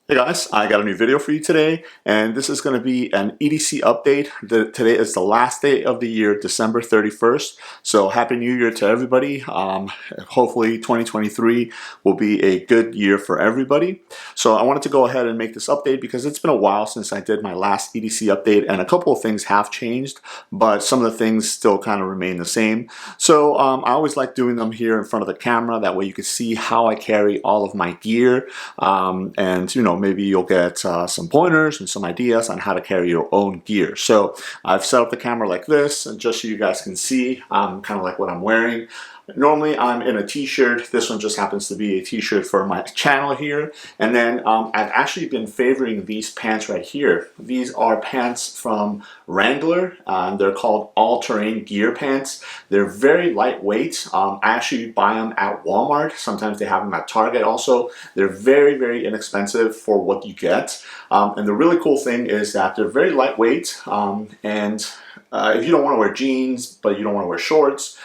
Hey guys, I got a new video for you today, and this is going to be an EDC update. Today is the last day of the year, December 31st. So Happy New Year to everybody. Hopefully 2023 will be a good year for everybody. So I wanted to go ahead and make this update because it's been a while since I did my last EDC update, and a couple of things have changed, but some of the things still kind of remain the same. So I always like doing them here in front of the camera. That way you can see how I carry all of my gear, and maybe you'll get some pointers and some ideas on how to carry your own gear. So I've set up the camera like this, and just so you guys can see kind of like what I'm wearing. Normally I'm in a t-shirt. This one just happens to be a t-shirt for my channel here. And then I've actually been favoring these pants right here. These are pants from Wrangler. They're called all-terrain gear pants. They're very lightweight. I actually buy them at Walmart. Sometimes they have them at Target also. They're very, very inexpensive for what you get. And the really cool thing is that they're very lightweight, and if you don't want to wear jeans, but you don't want to wear shorts,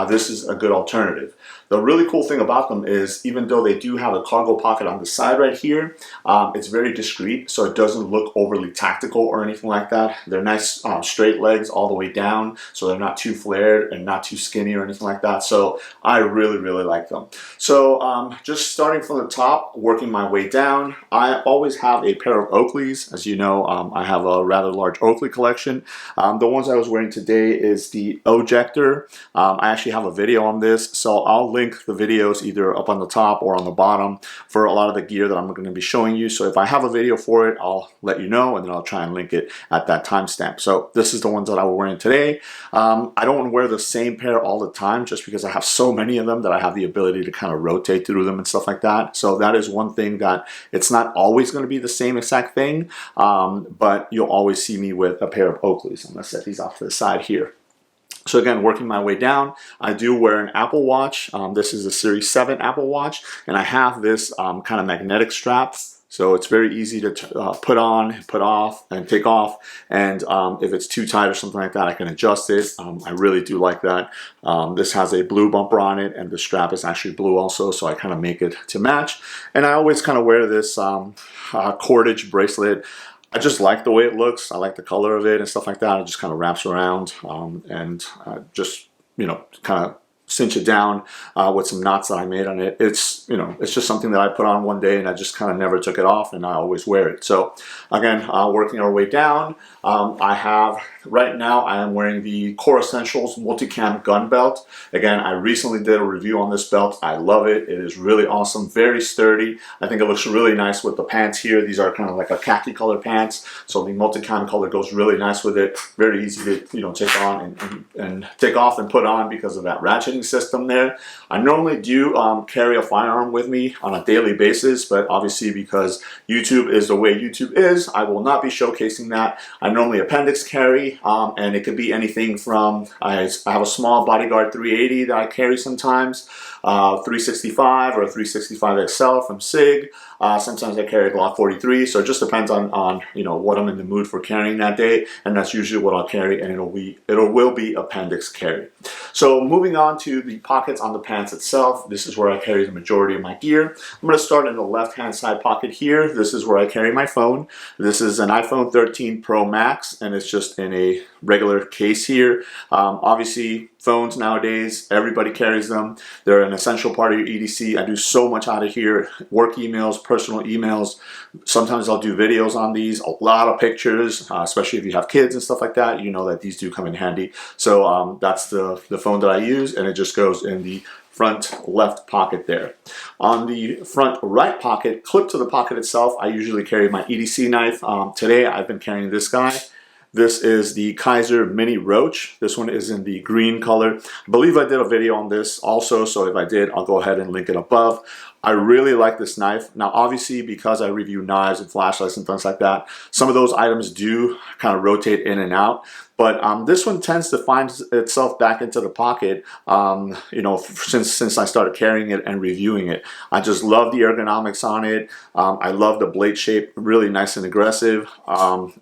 this is a good alternative. The really cool thing about them is, even though they do have a cargo pocket on the side right here, it's very discreet, so it doesn't look overly tactical or anything like that. They're nice straight legs all the way down, so they're not too flared and not too skinny or anything like that. So I really, really like them. So just starting from the top, working my way down, I always have a pair of Oakleys. As you know, I have a rather large Oakley collection. The ones I was wearing today is the Ojector. I actually have a video on this, so I'll link the videos either up on the top or on the bottom for a lot of the gear that I'm going to be showing you. So if I have a video for it, I'll let you know, and then I'll try and link it at that timestamp. So this is the ones that I was wearing today. I don't wear the same pair all the time just because I have so many of them that I have the ability to kind of rotate through them and stuff like that. So that is one thing, that it's not always going to be the same exact thing, but you'll always see me with a pair of Oakleys. I'm going to set these off to the side here. So again, working my way down, I do wear an Apple Watch. This is a Series 7 Apple Watch, and I have this kind of magnetic strap. So it's very easy to put on, put off, and take off. And if it's too tight or something like that, I can adjust it. I really do like that. This has a blue bumper on it, and the strap is actually blue also, so I kind of make it to match. And I always kind of wear this cordage bracelet. I just like the way it looks. I like the color of it and stuff like that. It just kind of wraps around, and just, kind of cinch it down with some knots that I made on it. It's just something that I put on one day, and I just kind of never took it off, and I always wear it. So again, working our way down, right now I am wearing the Core Essentials Multicam Gun Belt. Again, I recently did a review on this belt. I love it. It is really awesome, very sturdy. I think it looks really nice with the pants here. These are kind of like a khaki color pants, so the multicam color goes really nice with it. Very easy to take on and take off and put on because of that ratcheting system there. I normally do carry a firearm with me on a daily basis, but obviously because YouTube is the way YouTube is, I will not be showcasing that. I normally appendix carry, and it could be anything from, I have a small Bodyguard 380 that I carry sometimes, 365 or a 365 XL from SIG. Sometimes I carry a Glock 43, so it just depends on what I'm in the mood for carrying that day, and that's usually what I'll carry, and it will be appendix carry. So moving on to the pockets on the pants itself, this is where I carry the majority of my gear. I'm going to start in the left-hand side pocket here. This is where I carry my phone. This is an iPhone 13 Pro Max, and it's just in a regular case here. Obviously, phones nowadays, everybody carries them. They're an essential part of your EDC. I do so much out of here. Work emails, personal emails. Sometimes I'll do videos on these, a lot of pictures, especially if you have kids and stuff like that. You know that these do come in handy. So that's the phone that I use, and it just goes in the front left pocket there. On the front right pocket, clipped to the pocket itself, I usually carry my EDC knife. Today I've been carrying this guy. This is the Kaiser Mini Roach. This one is in the green color. I believe I did a video on this also, so if I did, I'll go ahead and link it above. I really like this knife. Now, obviously, because I review knives and flashlights and things like that, some of those items do kind of rotate in and out. But this one tends to find itself back into the pocket, since I started carrying it and reviewing it. I just love the ergonomics on it. I love the blade shape, really nice and aggressive.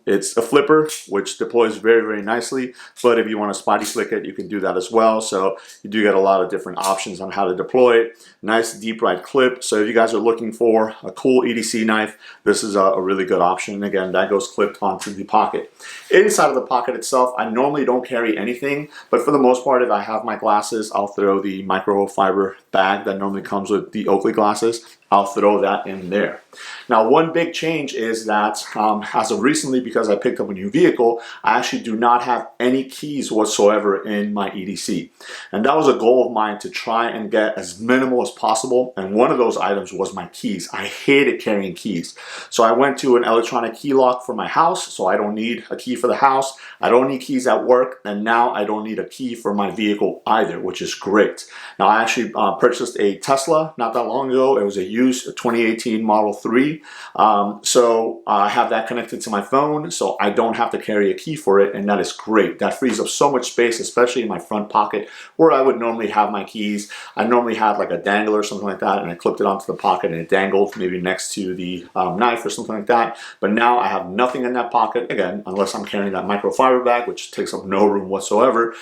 It's a flipper, which deploys very, very nicely. But if you want to spotty flick it, you can do that as well. So you do get a lot of different options on how to deploy it. Nice deep right clip. clip. So if you guys are looking for a cool EDC knife, this is a really good option. And again, that goes clipped onto the pocket. Inside of the pocket itself, I normally don't carry anything, but for the most part, if I have my glasses, I'll throw the microfiber bag that normally comes with the Oakley glasses. I'll throw that in there. Now, one big change is that as of recently, because I picked up a new vehicle, I actually do not have any keys whatsoever in my EDC. And that was a goal of mine, to try and get as minimal as possible. And one of those items was my keys. I hated carrying keys. So I went to an electronic key lock for my house. So I don't need a key for the house. I don't need keys at work. And now I don't need a key for my vehicle either, which is great. Now, I actually purchased a Tesla not that long ago. It was a used 2018 Model 3. So I have that connected to my phone, so I don't have to carry a key for it, and that is great. That frees up so much space, especially in my front pocket where I would normally have my keys. I normally had like a dangler or something like that, and I clipped it onto the pocket and it dangled maybe next to the knife or something like that. But now I have nothing in that pocket, again, unless I'm carrying that microfiber bag, which takes up no room whatsoever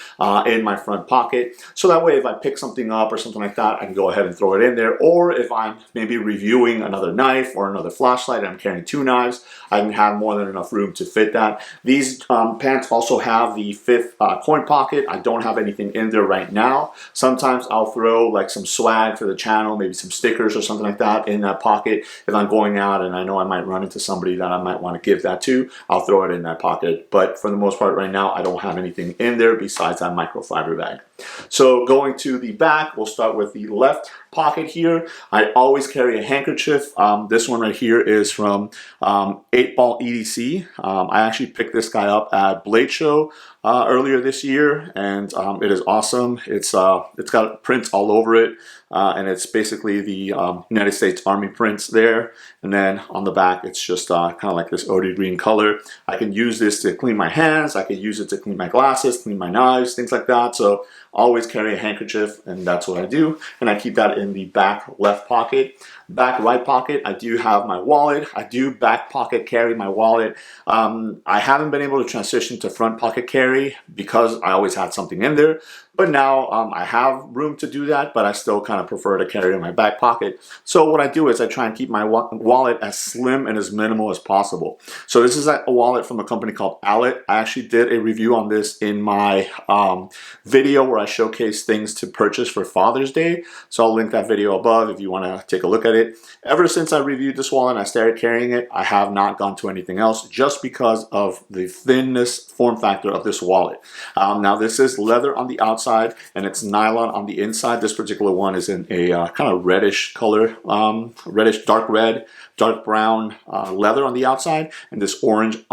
in my front pocket. So that way, if I pick something up or something like that, I can go ahead and throw it in there. Or if I'm maybe reviewing another knife or another flashlight and I'm carrying 2 knives, I can have more than enough room to fit that. These pants also have the 5th coin pocket. I don't have anything in there right now. Sometimes I'll throw like some swag for the channel, maybe some stickers or something like that in that pocket. If I'm going out and I know I might run into somebody that I might want to give that to, I'll throw it in that pocket. But for the most part right now, I don't have anything in there besides that microfiber bag. So going to the back, we'll start with the left pocket here. I always carry a handkerchief. This one right here is from 8 Ball EDC. I actually picked this guy up at Blade Show earlier this year, and it is awesome. It's got prints all over it, and it's basically the United States Army prints there. And then on the back, it's just kind of like this earthy green color. I can use this to clean my hands. I can use it to clean my glasses, clean my knives, things like that. So always carry a handkerchief, and that's what I do. And I keep that in the back left pocket. Back right pocket, I do have my wallet. I do back pocket carry my wallet. I haven't been able to transition to front pocket carry because I always had something in there. But now I have room to do that, but I still kind of prefer to carry it in my back pocket. So what I do is I try and keep my wallet as slim and as minimal as possible. So this is a wallet from a company called Allet. I actually did a review on this in my video where I showcase things to purchase for Father's Day. So I'll link that video above if you want to take a look at it. Ever since I reviewed this wallet and I started carrying it, I have not gone to anything else just because of the thinness form factor of this wallet. Now this is leather on the outside and it's nylon on the inside. This particular one is in a kind of reddish color, reddish dark red, dark brown leather on the outside, and this orange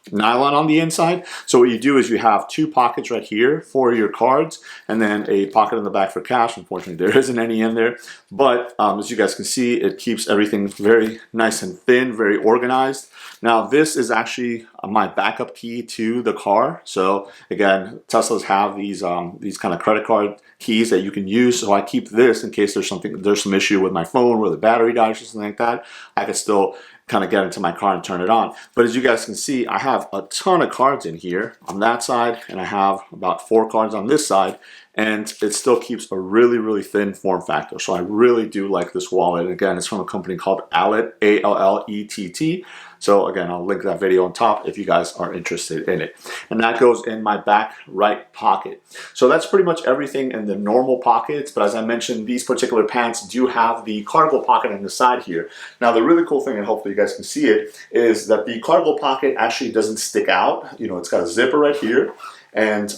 nylon on the inside. So what you do is you have 2 pockets right here for your cards and then a pocket in the back for cash. Unfortunately, there isn't any in there, but as you guys can see, it keeps everything very nice and thin, very organized. Now this is actually my backup key to the car. So again, Teslas have these kind of credit card keys that you can use. So I keep this in case there's some issue with my phone where the battery dies or something like that. I can still kind of get into my car and turn it on. But as you guys can see, I have a ton of cards in here on that side, and I have about 4 cards on this side, and it still keeps a really, really thin form factor. So I really do like this wallet. And again, it's from a company called Allet, A-L-L-E-T-T. So again, I'll link that video on top if you guys are interested in it. And that goes in my back right pocket. So that's pretty much everything in the normal pockets. But as I mentioned, these particular pants do have the cargo pocket on the side here. Now, the really cool thing, and hopefully you guys can see it, is that the cargo pocket actually doesn't stick out. You know, it's got a zipper right here. And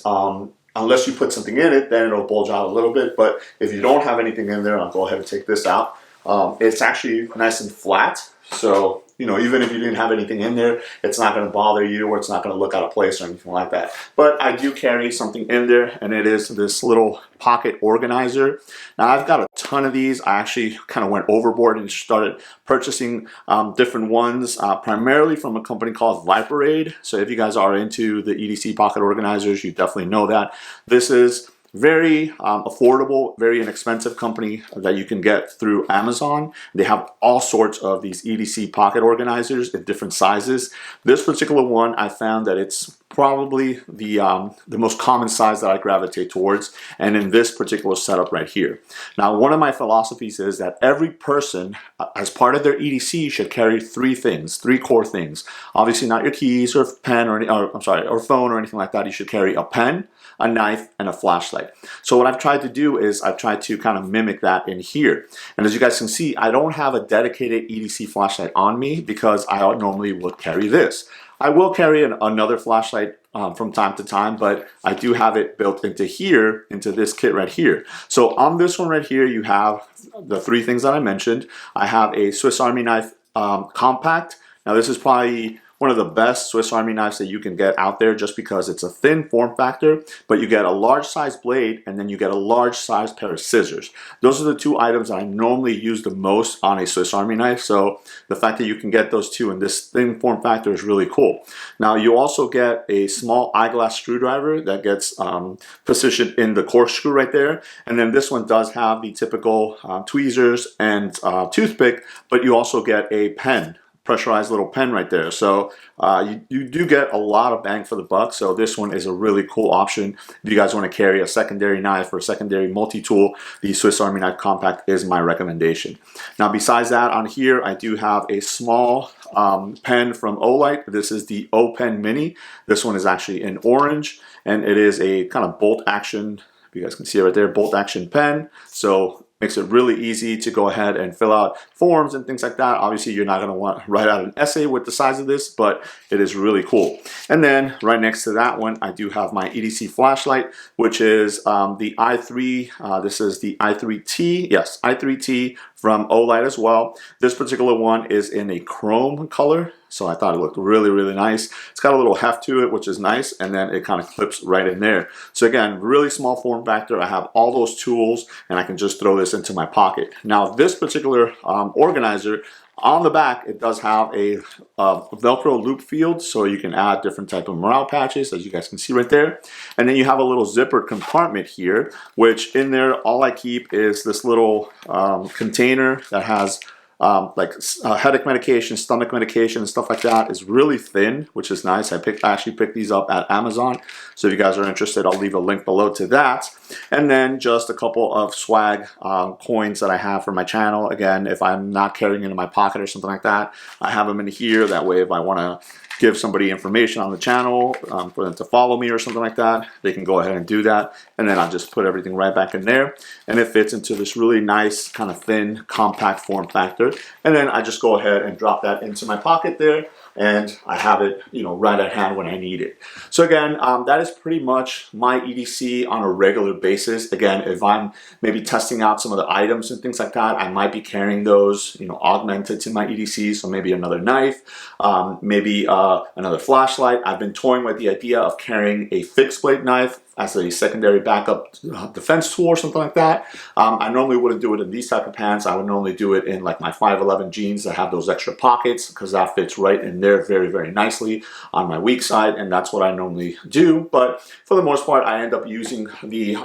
unless you put something in it, then it'll bulge out a little bit. But if you don't have anything in there, I'll go ahead and take this out. It's actually nice and flat. So, you know, even if you didn't have anything in there, it's not going to bother you or it's not going to look out of place or anything like that. But I do carry something in there, and it is this little pocket organizer. Now, I've got a ton of these. I actually kind of went overboard and started purchasing different ones, primarily from a company called Viperade. So if you guys are into the EDC pocket organizers, you definitely know that. This is very affordable, very inexpensive company that you can get through Amazon. They have all sorts of these EDC pocket organizers in different sizes. This particular one, I found that it's probably the most common size that I gravitate towards, and in this particular setup right here. Now, one of my philosophies is that every person, as part of their EDC, should carry three things, three core things. Obviously, not your keys or pen or phone or anything like that. You should carry a pen, a knife, and a flashlight. So what I've tried to do is I've tried to kind of mimic that in here. And as you guys can see, I don't have a dedicated EDC flashlight on me because I normally would carry this. I will carry another flashlight from time to time, but I do have it built into here, into this kit right here. So on this one right here, you have the three things that I mentioned. I have a Swiss Army knife compact. Now this is probably one of the best Swiss Army knives that you can get out there just because it's a thin form factor, but you get a large size blade and then you get a large size pair of scissors. Those are the two items that I normally use the most on a Swiss Army knife, so the fact that you can get those two in this thin form factor is really cool. Now you also get a small eyeglass screwdriver that gets positioned in the corkscrew right there, and then this one does have the typical tweezers and toothpick, but you also get a pen, pressurized little pen right there. So you do get a lot of bang for the buck. So this one is a really cool option. If you guys want to carry a secondary knife or a secondary multi-tool, the Swiss Army Knife Compact is my recommendation. Now besides that, on here I do have a small pen from Olight. This is the O Pen Mini. This one is actually in orange, and it is a kind of bolt action, if you guys can see it right there, bolt action pen. So makes it really easy to go ahead and fill out forms and things like that. Obviously, you're not going to want to write out an essay with the size of this, but it is really cool. And then right next to that one, I do have my EDC flashlight, which is the i3. This is the i3T. Yes, i3T from Olight as well. This particular one is in a chrome color, so I thought it looked really, really nice. It's got a little heft to it, which is nice, and then it kind of clips right in there. So again, really small form factor. I have all those tools, and I can just throw this into my pocket. Now, this particular organizer, on the back, it does have a Velcro loop field, so you can add different type of morale patches, as you guys can see right there. And then you have a little zippered compartment here, which in there, all I keep is this little container that has like headache medication, stomach medication, and stuff like that. Is really thin, which is nice. I actually picked these up at Amazon. So if you guys are interested, I'll leave a link below to that. And then just a couple of swag coins that I have for my channel. Again, if I'm not carrying it in my pocket or something like that, I have them in here. That way, if I want to give somebody information on the channel for them to follow me or something like that, they can go ahead and do that. And then I'll just put everything right back in there. And it fits into this really nice kind of thin, compact form factor. And then I just go ahead and drop that into my pocket there, and I have it, you know, right at hand when I need it. So again, that is pretty much my EDC on a regular basis. Again, if I'm maybe testing out some of the items and things like that, I might be carrying those, you know, augmented to my EDC. So maybe another knife, maybe another flashlight. I've been toying with the idea of carrying a fixed blade knife as a secondary backup defense tool or something like that. I normally wouldn't do it in these type of pants. I would normally do it in like my 511 jeans that have those extra pockets, because that fits right in there very, very nicely on my weak side, and that's what I normally do. But for the most part, I end up using the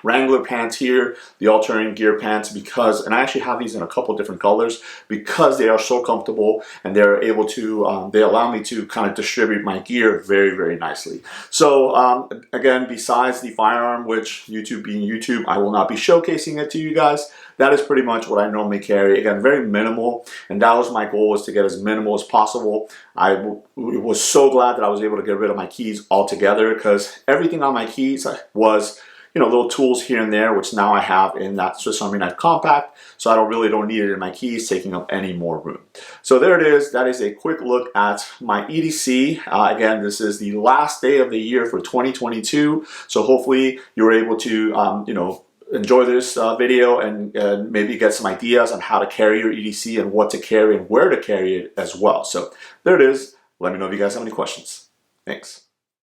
Wrangler pants here, the All Terrain Gear pants, because, and I actually have these in a couple different colors, because they are so comfortable and they're able to, they allow me to kind of distribute my gear very, very nicely. So again, besides the firearm, which YouTube being YouTube, I will not be showcasing it to you guys. That is pretty much what I normally carry. Again, very minimal, and that was my goal, was to get as minimal as possible. I was so glad that I was able to get rid of my keys altogether, because everything on my keys was, you know, little tools here and there, which now I have in that Swiss Army Knife Compact, so I don't need it in my keys, taking up any more room. So there it is. That is a quick look at my EDC. Again, this is the last day of the year for 2022, so hopefully you're able to, you know, enjoy this video and maybe get some ideas on how to carry your EDC and what to carry and where to carry it as well. So there it is. Let me know if you guys have any questions. Thanks.